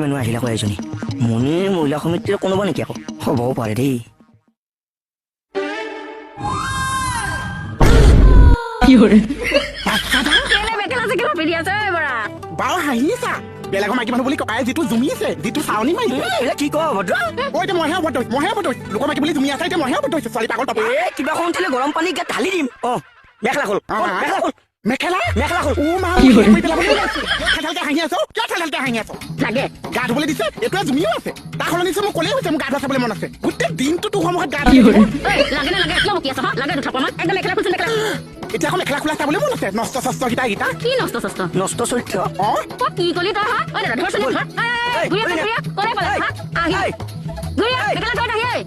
মানুহ আহিলে আকৌ এজনী মণিৰ মহিলা সমিতিৰ কোনোবা নেকি আকৌ হ'বও পাৰে দেই বাৰু হাঁহিছা বেলেগৰ মাইকী মানুহ বুলি ককাই যিটো জুমিছে যিটো চাউনি মাৰিছে কি ক ভদ্ৰ এতিয়া মইহে অৱতৰিছো লোকৰ মাইকী বুলি জুমি আছে এতিয়া মইহে অৱতৰিছো ছোৱালী পাগল পাবা কিবা কম উঠিলে গৰম পানী গাত ঢালি দিম মেখেলা খোল মেখেলা খোল হাঁহি আছো কিয় ঠেলকে হাঁহি আছো লাগে গা ধুবলৈ দিছে এইটোৱে জুমিও আছে তাৰ সলনি নিছে মোক ক'লেই হৈছে মোক গা ধোৱা চাবলৈ মন আছে গোটেই দিনটো তোৰ সন্মুখত গা এতিয়া আকৌ মেখেলা খোলা চাবলৈ মন আছে নষ্ট চষ্ট গীতা কি নষ্ট চষ্ট নষ্ট চৰিত্ৰ কি কলি তই মেখেলা থৈ আহি